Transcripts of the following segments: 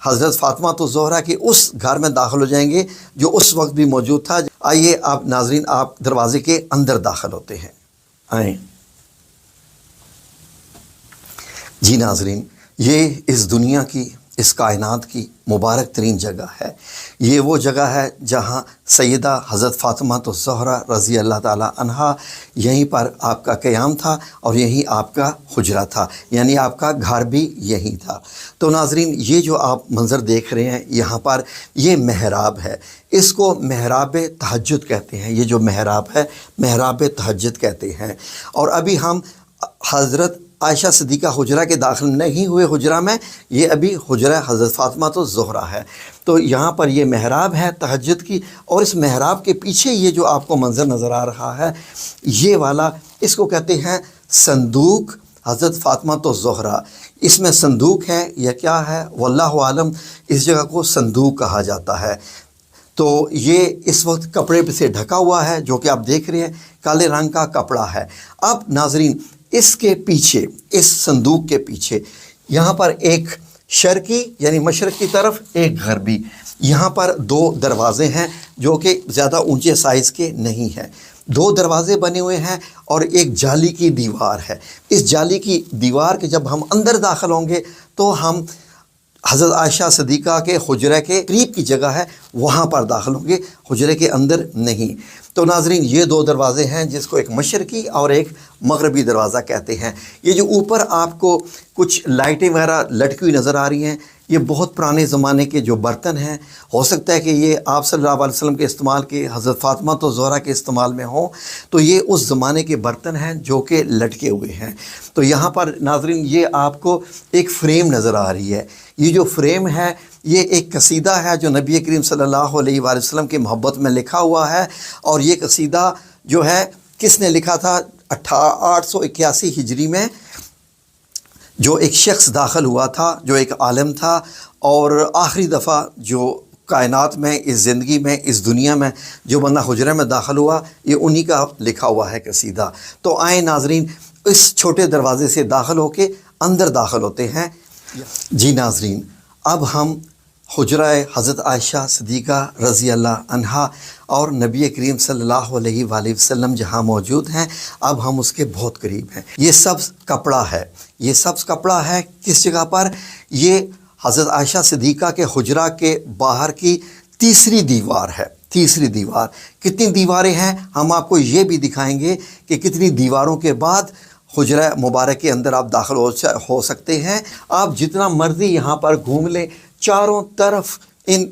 حضرت فاطمہ تو زہرا کے اس گھر میں داخل ہو جائیں گے جو اس وقت بھی موجود تھا۔ آئیے آپ ناظرین آپ دروازے کے اندر داخل ہوتے ہیں، آئیں جی ناظرین، یہ اس دنیا کی، اس کائنات کی مبارک ترین جگہ ہے۔ یہ وہ جگہ ہے جہاں سیدہ حضرت فاطمہ الزہرا رضی اللہ تعالی عنہا، یہیں پر آپ کا قیام تھا اور یہیں آپ کا حجرہ تھا، یعنی آپ کا گھر بھی یہیں تھا۔ تو ناظرین یہ جو آپ منظر دیکھ رہے ہیں یہاں پر، یہ محراب ہے، اس کو محراب تہجد کہتے ہیں۔ یہ جو محراب ہے محراب تہجد کہتے ہیں۔ اور ابھی ہم حضرت عائشہ صدیقہ حجرہ کے داخل نہیں ہوئے حجرہ میں، یہ ابھی حجرہ حضرت فاطمہ الزہرا ہے۔ تو یہاں پر یہ محراب ہے تہجد کی، اور اس محراب کے پیچھے یہ جو آپ کو منظر نظر آ رہا ہے یہ والا، اس کو کہتے ہیں صندوق حضرت فاطمہ الزہرا۔ اس میں صندوق ہے یا کیا ہے واللہ عالم، اس جگہ کو صندوق کہا جاتا ہے۔ تو یہ اس وقت کپڑے سے ڈھکا ہوا ہے جو کہ آپ دیکھ رہے ہیں، کالے رنگ کا کپڑا ہے۔ اب ناظرین اس کے پیچھے، اس صندوق کے پیچھے یہاں پر ایک شرقی یعنی مشرق کی طرف، ایک غربی، یہاں پر دو دروازے ہیں جو کہ زیادہ اونچے سائز کے نہیں ہیں۔ دو دروازے بنے ہوئے ہیں اور ایک جالی کی دیوار ہے۔ اس جالی کی دیوار کے جب ہم اندر داخل ہوں گے تو ہم حضرت عائشہ صدیقہ کے حجرے کے قریب کی جگہ ہے وہاں پر داخل ہوں گے، حجرے کے اندر نہیں۔ تو ناظرین یہ دو دروازے ہیں جس کو ایک مشرقی اور ایک مغربی دروازہ کہتے ہیں۔ یہ جو اوپر آپ کو کچھ لائٹیں وغیرہ لٹکی ہوئی نظر آ رہی ہیں، یہ بہت پرانے زمانے کے جو برتن ہیں، ہو سکتا ہے کہ یہ آپ صلی اللہ علیہ وسلم کے استعمال کے، حضرت فاطمہ الزہرا کے استعمال میں ہوں، تو یہ اس زمانے کے برتن ہیں جو کہ لٹکے ہوئے ہیں۔ تو یہاں پر ناظرین یہ آپ کو ایک فریم نظر آ رہی ہے۔ یہ جو فریم ہے یہ ایک قصیدہ ہے جو نبی کریم صلی اللہ علیہ وآلہ وسلم کی محبت میں لکھا ہوا ہے، اور یہ قصیدہ جو ہے کس نے لکھا تھا؟ 881 ہجری میں جو ایک شخص داخل ہوا تھا، جو ایک عالم تھا، اور آخری دفعہ جو کائنات میں، اس زندگی میں، اس دنیا میں جو بندہ حجرے میں داخل ہوا، یہ انہی کا لکھا ہوا ہے قصیدہ۔ تو آئیں ناظرین اس چھوٹے دروازے سے داخل ہو کے اندر داخل ہوتے ہیں۔ جی ناظرین اب ہم حجرہ حضرت عائشہ صدیقہ رضی اللہ عنہا اور نبی کریم صلی اللہ علیہ وآلہ وسلم جہاں موجود ہیں، اب ہم اس کے بہت قریب ہیں۔ یہ سبز کپڑا ہے، یہ سبز کپڑا ہے کس جگہ پر؟ یہ حضرت عائشہ صدیقہ کے حجرہ کے باہر کی تیسری دیوار ہے۔ تیسری دیوار، کتنی دیواریں ہیں ہم آپ کو یہ بھی دکھائیں گے کہ کتنی دیواروں کے بعد حجرہ مبارک کے اندر آپ داخل ہو سکتے ہیں۔ آپ جتنا مرضی یہاں پر گھوم لیں، چاروں طرف ان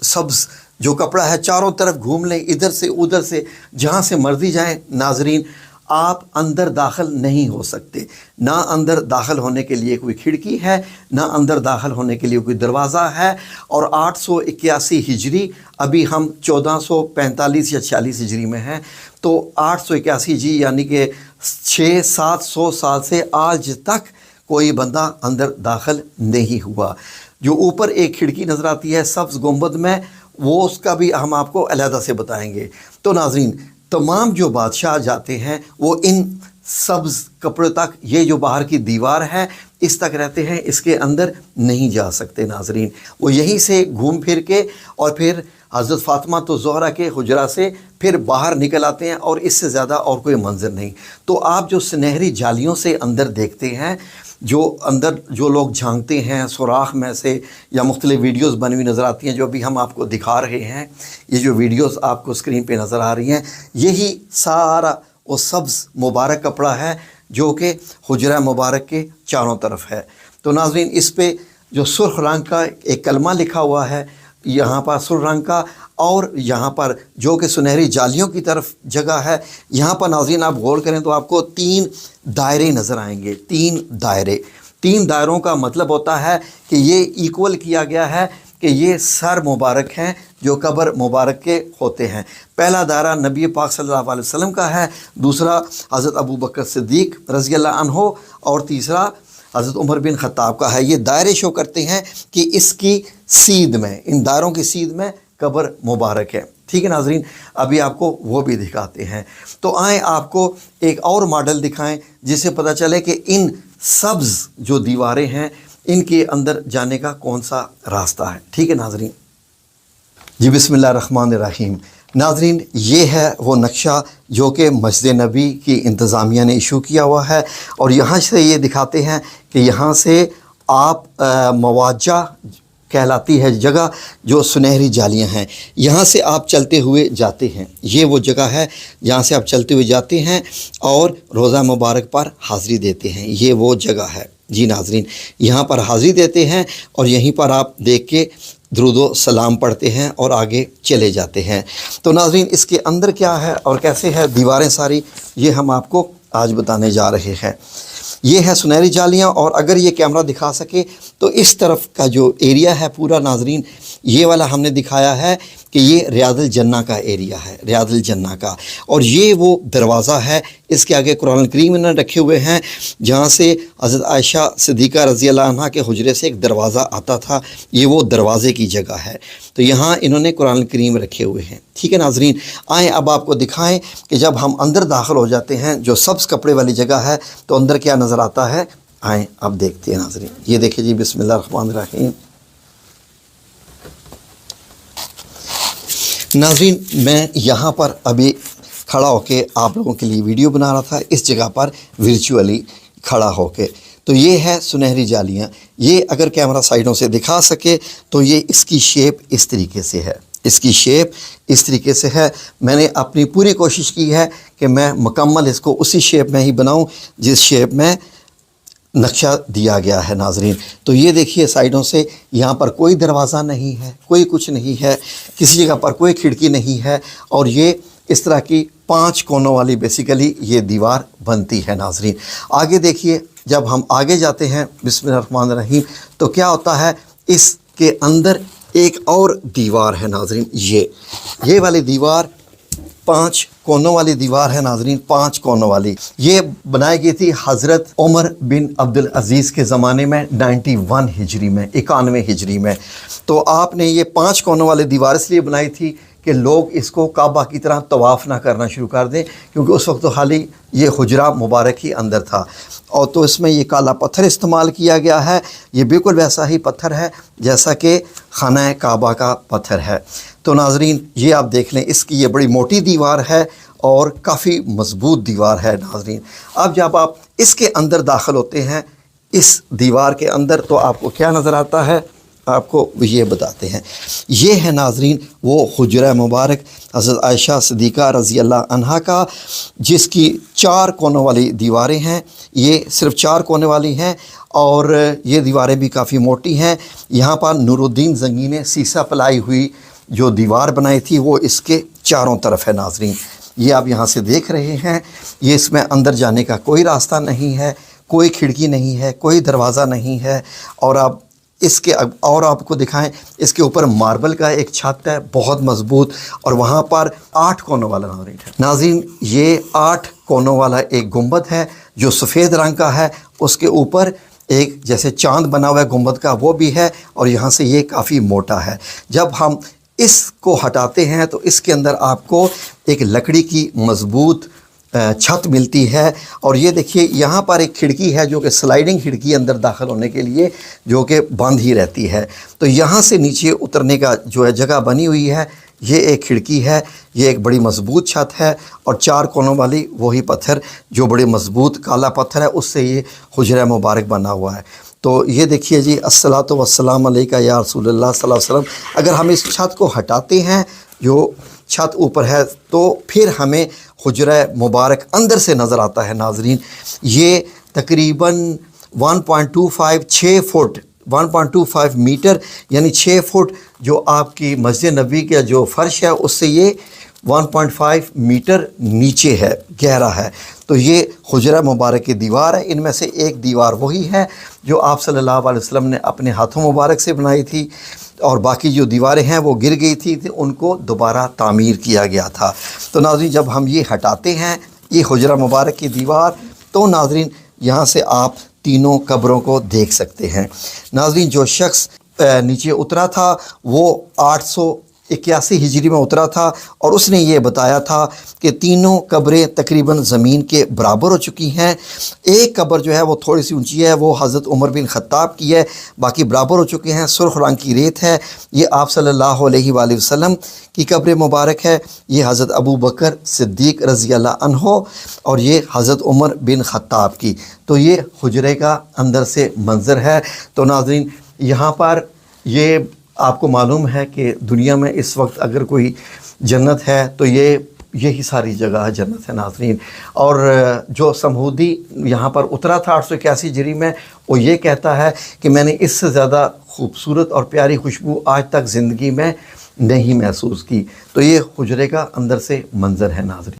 سبز جو کپڑا ہے چاروں طرف گھوم لیں، ادھر سے ادھر سے جہاں سے مرضی جائیں ناظرین، آپ اندر داخل نہیں ہو سکتے۔ نہ اندر داخل ہونے کے لیے کوئی کھڑکی ہے، نہ اندر داخل ہونے کے لیے کوئی دروازہ ہے۔ اور 881 ہجری، ابھی ہم 1445 یا 46 ہجری میں ہیں، تو 881 ہجری یعنی کہ 600-700 سال سے آج تک کوئی بندہ اندر داخل نہیں ہوا۔ جو اوپر ایک کھڑکی نظر آتی ہے سبز گنبد میں، وہ اس کا بھی ہم آپ کو علیحدہ سے بتائیں گے۔ تو ناظرین تمام جو بادشاہ جاتے ہیں وہ ان سبز کپڑے تک، یہ جو باہر کی دیوار ہے اس تک رہتے ہیں، اس کے اندر نہیں جا سکتے ناظرین۔ وہ یہیں سے گھوم پھر کے اور پھر حضرت فاطمہ الزہرا کے حجرہ سے پھر باہر نکل آتے ہیں، اور اس سے زیادہ اور کوئی منظر نہیں۔ تو آپ جو سنہری جالیوں سے اندر دیکھتے ہیں، جو اندر جو لوگ جھانکتے ہیں سوراخ میں سے، یا مختلف ویڈیوز بنی ہوئی نظر آتی ہیں جو ابھی ہم آپ کو دکھا رہے ہیں، یہ جو ویڈیوز آپ کو اسکرین پہ نظر آ رہی ہیں، یہی سارا وہ سبز مبارک کپڑا ہے جو کہ حجرہ مبارک کے چاروں طرف ہے۔ تو ناظرین اس پہ جو سرخ رنگ کا ایک کلمہ لکھا ہوا ہے، یہاں پر سرخ رنگ کا، اور یہاں پر جو کہ سنہری جالیوں کی طرف جگہ ہے، یہاں پر ناظرین آپ غور کریں تو آپ کو 3 دائرے نظر آئیں گے۔ 3 دائرے، 3 دائروں کا مطلب ہوتا ہے کہ یہ ایکول کیا گیا ہے کہ یہ سر مبارک ہیں جو قبر مبارک کے ہوتے ہیں۔ پہلا دائرہ نبی پاک صلی اللہ علیہ وسلم کا ہے، دوسرا حضرت ابو بکر صدیق رضی اللہ عنہ، اور تیسرا حضرت عمر بن خطاب کا ہے۔ یہ دائرے شو کرتے ہیں کہ اس کی سیدھ میں، ان دائروں کی سیدھ میں قبر مبارک ہے۔ ٹھیک ہے ناظرین، ابھی آپ کو وہ بھی دکھاتے ہیں۔ تو آئیں آپ کو ایک اور ماڈل دکھائیں جس سے پتہ چلے کہ ان سبز جو دیواریں ہیں ان کے اندر جانے کا کون سا راستہ ہے. ٹھیک ہے ناظرین. جی بسم اللہ الرحمن الرحیم. ناظرین یہ ہے وہ نقشہ جو کہ مسجد نبی کی انتظامیہ نے ایشو کیا ہوا ہے، اور یہاں سے یہ دکھاتے ہیں کہ یہاں سے آپ مواجہ کہلاتی ہے جگہ جو سنہری جالیاں ہیں، یہاں سے آپ چلتے ہوئے جاتے ہیں. یہ وہ جگہ ہے جہاں سے آپ چلتے ہوئے جاتے ہیں اور روزہ مبارک پر حاضری دیتے ہیں. یہ وہ جگہ ہے جی ناظرین. یہاں پر حاضری دیتے ہیں اور یہیں پر آپ دیکھ کے درود و سلام پڑھتے ہیں اور آگے چلے جاتے ہیں. تو ناظرین اس کے اندر کیا ہے اور کیسے ہے دیواریں ساری، یہ ہم آپ کو آج بتانے جا رہے ہیں. یہ ہے سنہری جالیاں، اور اگر یہ کیمرہ دکھا سکے تو اس طرف کا جو ایریا ہے پورا ناظرین، یہ والا ہم نے دکھایا ہے کہ یہ ریاض الجنہ کا ایریا ہے، ریاض الجنہ کا. اور یہ وہ دروازہ ہے، اس کے آگے قرآن کریم انہوں نے رکھے ہوئے ہیں جہاں سے حضرت عائشہ صدیقہ رضی اللہ عنہ کے حجرے سے ایک دروازہ آتا تھا. یہ وہ دروازے کی جگہ ہے. تو یہاں انہوں نے قرآن کریم رکھے ہوئے ہیں. ٹھیک ہے ناظرین. آئیں اب آپ کو دکھائیں کہ جب ہم اندر داخل ہو جاتے ہیں جو سبز کپڑے والی جگہ ہے تو اندر کیا نظر آتا ہے. آئیں اب دیکھتے ہیں ناظرین. یہ دیکھیں جی بسم اللہ الرحمن الرحیم. ناظرین میں یہاں پر ابھی کھڑا ہو کے آپ لوگوں کے لیے ویڈیو بنا رہا تھا، اس جگہ پر ورچولی کھڑا ہو کے. تو یہ ہے سنہری جالیاں. یہ اگر کیمرہ سائیڈوں سے دکھا سکے تو یہ اس کی شیپ اس طریقے سے ہے، اس کی شیپ اس طریقے سے ہے. میں نے اپنی پوری کوشش کی ہے کہ میں مکمل اس کو اسی شیپ میں ہی بناؤں جس شیپ میں نقشہ دیا گیا ہے ناظرین. تو یہ دیکھیے سائیڈوں سے یہاں پر کوئی دروازہ نہیں ہے، کوئی کچھ نہیں ہے، کسی جگہ پر کوئی کھڑکی نہیں ہے، اور یہ اس طرح کی 5 کونوں والی بیسیکلی یہ دیوار بنتی ہے ناظرین. آگے دیکھیے جب ہم آگے جاتے ہیں بسم اللہ الرحمن الرحیم تو کیا ہوتا ہے، اس کے اندر ایک اور دیوار ہے ناظرین. یہ والی دیوار 5 کونوں والی دیوار ہے ناظرین، 5 کونوں والی. یہ بنائی گئی تھی حضرت عمر بن عبدالعزیز کے زمانے میں 91 ہجری میں، 91 ہجری میں. تو آپ نے یہ 5 کونوں والی دیوار اس لیے بنائی تھی کہ لوگ اس کو کعبہ کی طرح طواف نہ کرنا شروع کر دیں، کیونکہ اس وقت تو حالی یہ حجرہ مبارک ہی اندر تھا. اور تو اس میں یہ کالا پتھر استعمال کیا گیا ہے. یہ بالکل ویسا ہی پتھر ہے جیسا کہ خانہ کعبہ کا پتھر ہے. تو ناظرین یہ آپ دیکھ لیں، اس کی یہ بڑی موٹی دیوار ہے اور کافی مضبوط دیوار ہے ناظرین. اب جب آپ اس کے اندر داخل ہوتے ہیں، اس دیوار کے اندر، تو آپ کو کیا نظر آتا ہے، آپ کو یہ بتاتے ہیں. یہ ہے ناظرین وہ حجرہ مبارک حضرت عائشہ صدیقہ رضی اللہ عنہا کا، جس کی 4 کونوں والی دیواریں ہیں. یہ صرف 4 کونے والی ہیں اور یہ دیواریں بھی کافی موٹی ہیں. یہاں پر نور الدین زنگی نے سیسہ پلائی ہوئی جو دیوار بنائی تھی وہ اس کے چاروں طرف ہے ناظرین. یہ آپ یہاں سے دیکھ رہے ہیں. یہ اس میں اندر جانے کا کوئی راستہ نہیں ہے، کوئی کھڑکی نہیں ہے، کوئی دروازہ نہیں ہے. اور آپ اس کے اور آپ کو دکھائیں، اس کے اوپر ماربل کا ایک چھت ہے بہت مضبوط، اور وہاں پر 8 کونوں والا ناظرین یہ 8 کونوں والا ایک گنبد ہے جو سفید رنگ کا ہے. اس کے اوپر ایک جیسے چاند بنا ہوا ہے گنبد کا، وہ بھی ہے، اور یہاں سے یہ کافی موٹا ہے. جب ہم اس کو ہٹاتے ہیں تو اس کے اندر آپ کو ایک لکڑی کی مضبوط چھت ملتی ہے. اور یہ دیکھیے یہاں پر ایک کھڑکی ہے جو کہ سلائیڈنگ کھڑکی اندر داخل ہونے کے لیے، جو کہ بند ہی رہتی ہے. تو یہاں سے نیچے اترنے کا جو ہے جگہ بنی ہوئی ہے، یہ ایک کھڑکی ہے. یہ ایک بڑی مضبوط چھت ہے اور 4 کونوں والی وہی پتھر جو بڑی مضبوط کالا پتھر ہے، اس سے یہ حجرہ مبارک بنا ہوا ہے. تو یہ دیکھیے جی الصلاۃ والسلام علیکہ یا رسول اللہ صلی اللہ علیہ وسلم. اگر ہم اس چھت کو ہٹاتے ہیں، جو چھت اوپر ہے، تو پھر ہمیں حجرہ مبارک اندر سے نظر آتا ہے ناظرین. یہ تقریباً 1.25 میٹر یعنی 6 فٹ جو آپ کی مسجد نبی کا جو فرش ہے اس سے یہ 1.5 میٹر نیچے ہے، گہرا ہے. تو یہ حجرہ مبارک کی دیوار ہے. ان میں سے ایک دیوار وہی ہے جو آپ صلی اللہ علیہ وسلم نے اپنے ہاتھوں مبارک سے بنائی تھی، اور باقی جو دیواریں ہیں وہ گر گئی تھی، ان کو دوبارہ تعمیر کیا گیا تھا. تو ناظرین جب ہم یہ ہٹاتے ہیں یہ حجرہ مبارک کی دیوار، تو ناظرین یہاں سے آپ تینوں قبروں کو دیکھ سکتے ہیں. ناظرین جو شخص نیچے اترا تھا وہ 81 ہجری میں اترا تھا، اور اس نے یہ بتایا تھا کہ تینوں قبریں تقریباً زمین کے برابر ہو چکی ہیں۔ ایک قبر جو ہے وہ تھوڑی سی اونچی ہے، وہ حضرت عمر بن خطاب کی ہے، باقی برابر ہو چکے ہیں۔ سرخ رنگ کی ریت ہے، یہ آپ صلی اللہ علیہ وآلہ وسلم کی قبر مبارک ہے۔ یہ حضرت ابو بکر صدیق رضی اللہ عنہ اور یہ حضرت عمر بن خطاب کی۔ تو یہ حجرے کا اندر سے منظر ہے۔ تو ناظرین، یہاں پر یہ آپ کو معلوم ہے کہ دنیا میں اس وقت اگر کوئی جنت ہے تو یہی ساری جگہ جنت ہے ناظرین۔ اور جو سمہودی یہاں پر اترا تھا 881 ہجری میں، وہ یہ کہتا ہے کہ میں نے اس سے زیادہ خوبصورت اور پیاری خوشبو آج تک زندگی میں نہیں محسوس کی۔ تو یہ حجرے کا اندر سے منظر ہے ناظرین۔